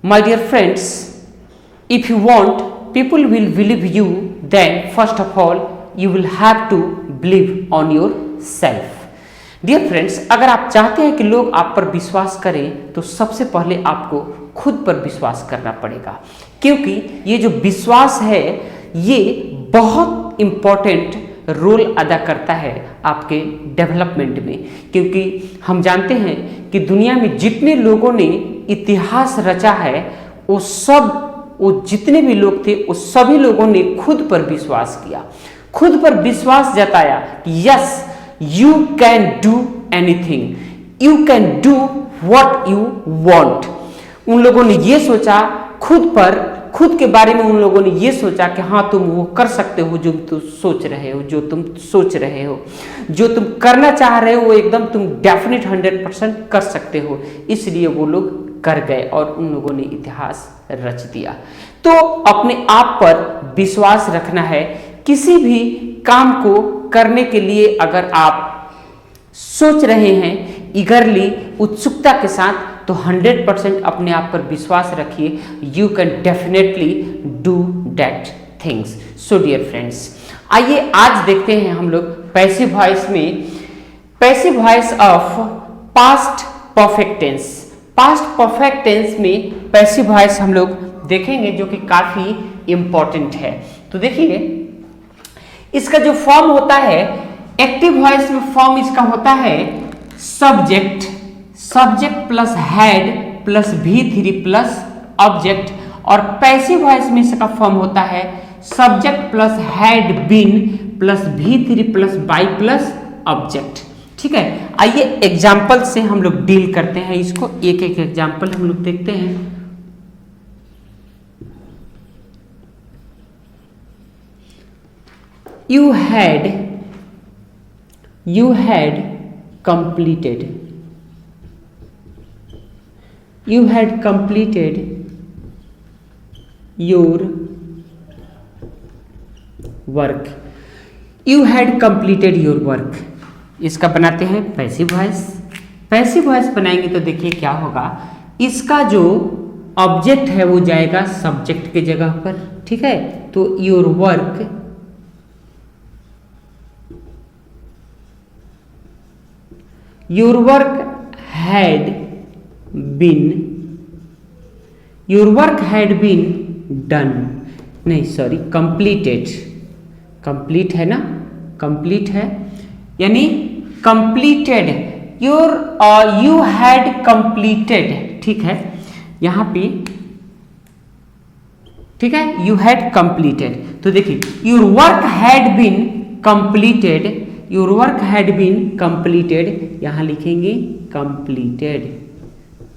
My dear friends, if you want people will believe you, then first of all you will have to believe on yourself. Dear friends, अगर आप चाहते हैं कि लोग आप पर विश्वास करें तो सबसे पहले आपको खुद पर विश्वास करना पड़ेगा, क्योंकि ये जो विश्वास है ये बहुत इम्पॉर्टेंट रोल अदा करता है आपके डेवलपमेंट में। क्योंकि हम जानते हैं कि दुनिया में जितने लोगों ने इतिहास रचा है वो जितने भी लोग थे वो सभी लोगों ने खुद पर विश्वास किया, खुद पर विश्वास जताया कि yes you can do anything, you can do what you want. उन लोगों ने ये सोचा खुद के बारे में, उन लोगों ने ये सोचा कि हाँ तुम वो कर सकते हो जो तुम सोच रहे हो, जो तुम करना चाह रहे हो वो एकदम तुम डेफिनेट 100% कर सकते हो। इसलिए वो लोग कर गए और उन लोगों ने इतिहास रच दिया। तो अपने आप पर विश्वास रखना है। किसी भी काम को करने के लिए अगर आप सोच रहे हैं ईगरली, उत्सुकता के साथ, तो 100% अपने आप पर विश्वास रखिए। You can definitely do that things. So dear friends, आइए आज देखते हैं हम लोग पैसिव वॉइस में passive voice of past perfect tense. Past perfect tense में पैसिव वॉइस हम लोग देखेंगे जो कि काफी इंपॉर्टेंट है। तो देखिए इसका जो फॉर्म होता है, एक्टिव वॉइस में फॉर्म इसका होता है subject plus had plus V3 plus object, और पैसिव वॉइस में इसका फॉर्म होता है subject plus had been plus V3 plus by plus object. ठीक है, आइए एग्जाम्पल से हम लोग डील करते हैं इसको। एक एक एग्जाम्पल हम लोग देखते हैं। You had completed your work. You had completed your work. इसका बनाते हैं पैसिव वॉइस। पैसिव वॉइस बनाएंगे तो देखिए क्या होगा, इसका जो ऑब्जेक्ट है वो जाएगा सब्जेक्ट के जगह पर। ठीक है, तो your work had been done, नहीं सॉरी कंप्लीटेड, कंप्लीट है ना, कंप्लीट है यानी कंप्लीटेड। यू हैड कंप्लीटेड, ठीक है यहां पे, ठीक है, यू हैड कंप्लीटेड। तो देखिए your work had been completed, your work had been completed, यहां लिखेंगे कंप्लीटेड,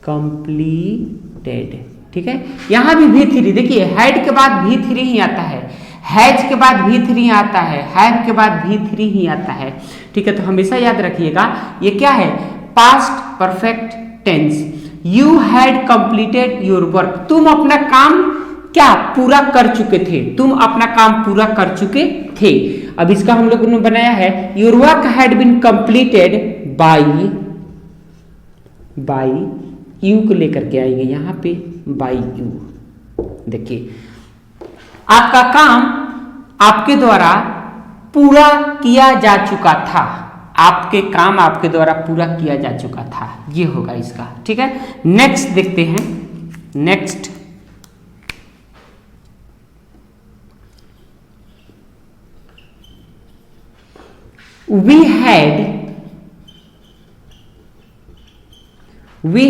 कंप्लीटेड। ठीक है, यहां भी V3, देखिए हैड के बाद V3 ही आता है, हैज के बाद V3 आता है, हैव के बाद V3 ही आता है। ठीक है, तो हमेशा याद रखिएगा ये क्या है, past perfect tense. You had completed your work, तुम अपना काम क्या पूरा कर चुके थे, तुम अपना काम पूरा कर चुके थे। अब इसका हम लोगों ने बनाया है your work had been completed by you को लेकर के आएंगे यहां पे, बाई यू। देखिए आपका काम आपके द्वारा पूरा किया जा चुका था, आपके काम आपके द्वारा पूरा किया जा चुका था, ये होगा इसका। ठीक है, नेक्स्ट देखते हैं। Next we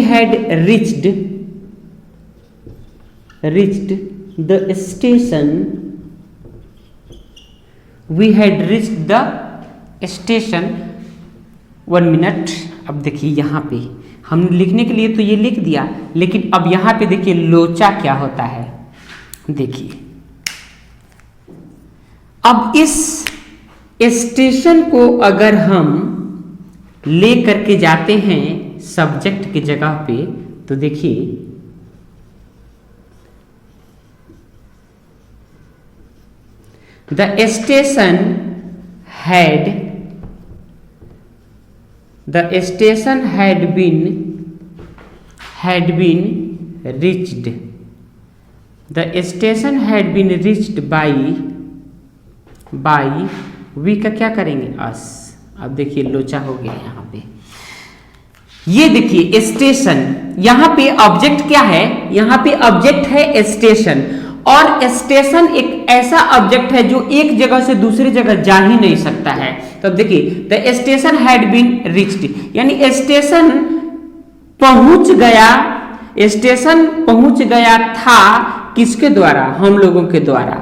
had reached the station, we had reached the station 1 minute। अब देखिए यहाँ पे हमने लिखने के लिए तो ये लिख दिया, लेकिन अब यहाँ पे देखिए लोचा क्या होता है। देखिए अब इस स्टेशन को अगर हम ले करके जाते हैं सब्जेक्ट की जगह पे, तो देखिए the station had been reached. The station had been reached by we का क्या करेंगे us. अब देखिए लोचा हो गया यहाँ पे। ये देखिए स्टेशन, यहाँ पे ऑब्जेक्ट क्या है, यहाँ पे ऑब्जेक्ट है स्टेशन, और स्टेशन एक ऐसा ऑब्जेक्ट है जो एक जगह से दूसरी जगह जा ही नहीं सकता है। तो अब देखिए the station had been reached, यानी स्टेशन पहुंच गया, स्टेशन पहुंच गया था किसके द्वारा, हम लोगों के द्वारा।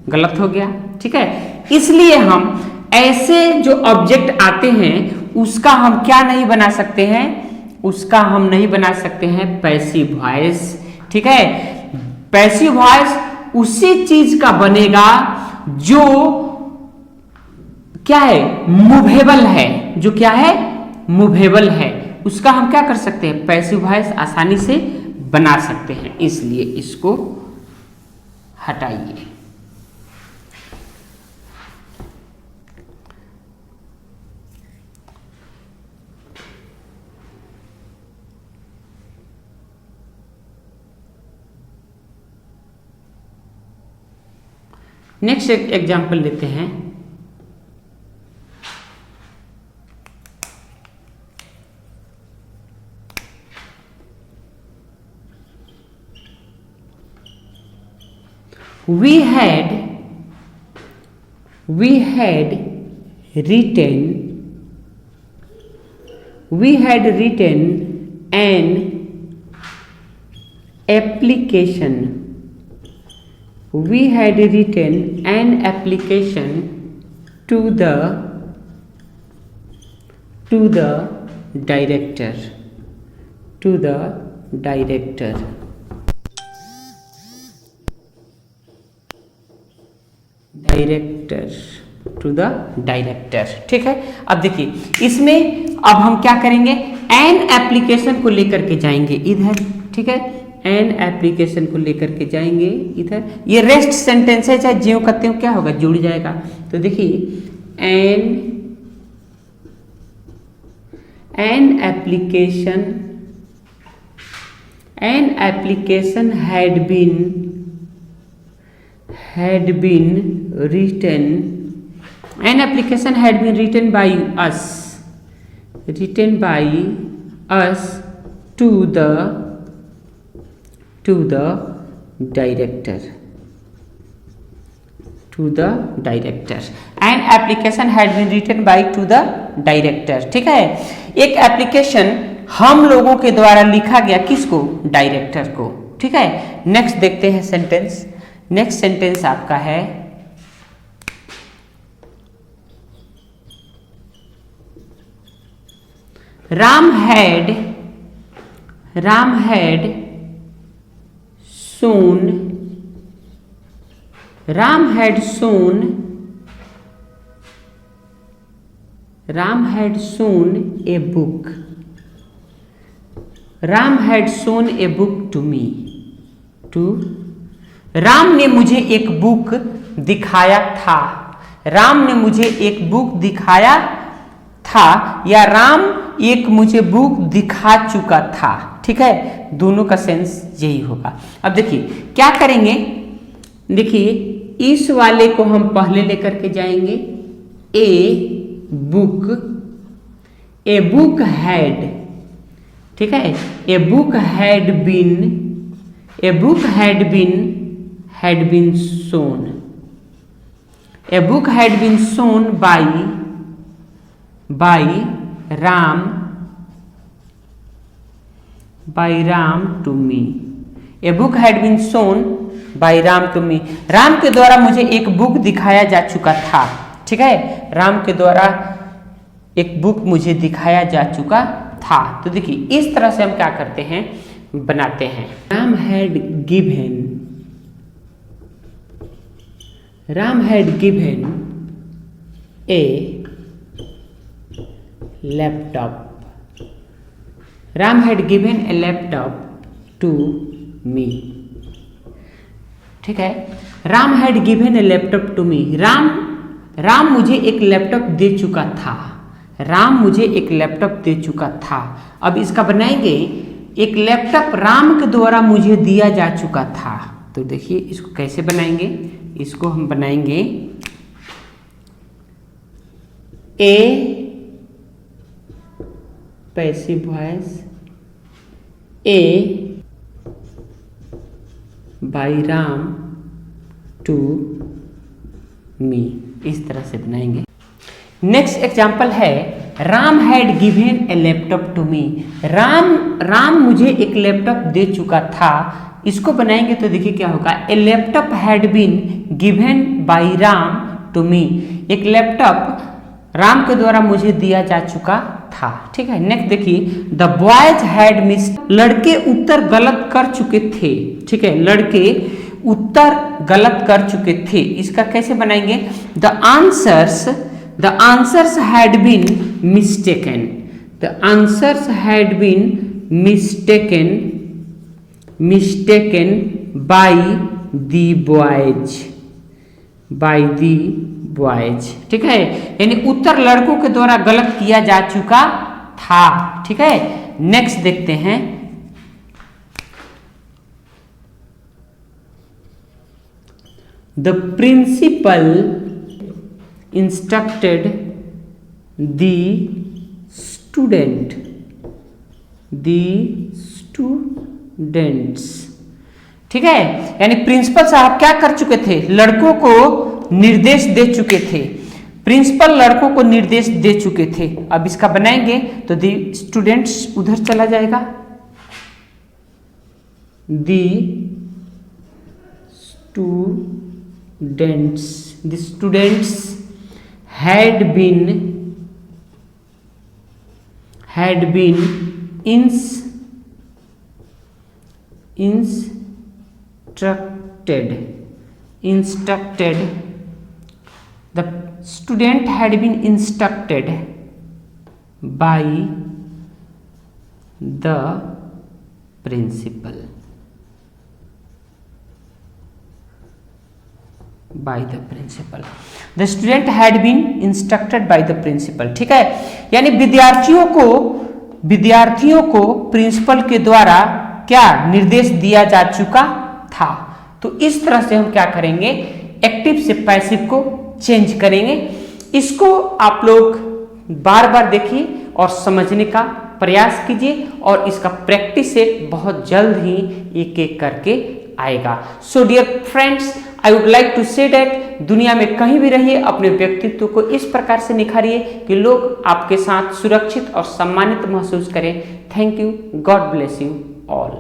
गलत हो गया, ठीक है। इसलिए हम ऐसे जो ऑब्जेक्ट आते हैं उसका हम क्या नहीं बना सकते हैं, उसका हम नहीं बना सकते हैं पैसिव वॉइस, ठीक है। पैसिव वॉइस उसी चीज का बनेगा जो क्या है, मूवेबल है, जो क्या है, मूवेबल है, उसका हम क्या कर सकते हैं, पैसिव वॉइस आसानी से बना सकते हैं। इसलिए इसको हटाइए। नेक्स्ट एग्जाम्पल लेते हैं। We had written an application. We had written an application to the director. ठीक है। अब देखिए इसमें अब हम क्या करेंगे, एन एप्लीकेशन को लेकर के जाएंगे इधर, ठीक है। एन एप्लीकेशन को लेकर के जाएंगे इधर, ये रेस्ट सेंटेंस है, चाहे ज्यों करते हो क्या होगा, जुड़ जाएगा। तो देखिए an application had been written by us to the director. An application had been written by to the director, ठीक है। एक एप्लीकेशन हम लोगों के द्वारा लिखा गया, किसको, डायरेक्टर को, ठीक है। नेक्स्ट देखते हैं सेंटेंस। नेक्स्ट सेंटेंस आपका है Ram had shown a book to me. Ram ने मुझे एक बुक दिखाया था। राम ने मुझे एक बुक दिखाया था, या राम एक मुझे बुक दिखा चुका था, ठीक है। दोनों का सेंस यही होगा। अब देखिए क्या करेंगे, देखिए इस वाले को हम पहले लेकर के जाएंगे, ए बुक हैड, ठीक है। A book had been shown. A book had been shown by Ram to me. A book had been shown by Ram to me. Ram के द्वारा मुझे एक बुक दिखाया जा चुका था, ठीक है। राम के द्वारा एक बुक मुझे दिखाया जा चुका था। तो देखिए इस तरह से हम क्या करते हैं, बनाते हैं। Ram had given a laptop. Ram had given a laptop to me, ठीक है। Ram had given a laptop to me. Ram मुझे एक लैपटॉप दे चुका था। अब इसका बनाएंगे एक लैपटॉप राम के द्वारा मुझे दिया जा चुका था। तो देखिए इसको कैसे बनाएंगे, इसको हम बनाएंगे a passive voice a by Ram to me, इस तरह से बनाएंगे। नेक्स्ट एग्जाम्पल है Ram had given a laptop to me. Ram मुझे एक लैपटॉप दे चुका था। इसको बनाएंगे तो देखिए क्या होगा, a laptop had been given by Ram to me. एक लैपटॉप राम के द्वारा मुझे दिया जा चुका था। ठीक है, नेक्स्ट देखिए द बॉयज हैड मिस। लड़के उत्तर गलत कर चुके थे। ठीक है, लड़के उत्तर गलत कर चुके थे। इसका कैसे बनाएंगे, the answers had been mistaken. The answers had been mistaken by the boys. ठीक है, यानी उत्तर लड़कों के द्वारा गलत किया जा चुका था। ठीक है, नेक्स्ट देखते हैं the principal instructed the students। ठीक है, यानी प्रिंसिपल साहब क्या कर चुके थे, लड़कों को निर्देश दे चुके थे। प्रिंसिपल लड़कों को निर्देश दे चुके थे। अब इसका बनाएंगे तो दी स्टूडेंट्स उधर चला जाएगा, the students had been instructed. The student had been instructed by the principal. The student had been instructed by the principal। ठीक है, यानी विद्यार्थियों को प्रिंसिपल के द्वारा क्या निर्देश दिया जा चुका था। तो इस तरह से हम क्या करेंगे, एक्टिव से पैसिव को चेंज करेंगे। इसको आप लोग बार बार देखिए और समझने का प्रयास कीजिए, और इसका प्रैक्टिस सेट बहुत जल्द ही एक एक करके आएगा। So dear friends, I would like to say that दुनिया में कहीं भी रहिए अपने व्यक्तित्व को इस प्रकार से निखारिए कि लोग आपके साथ सुरक्षित और सम्मानित महसूस करें। Thank you, God bless you all.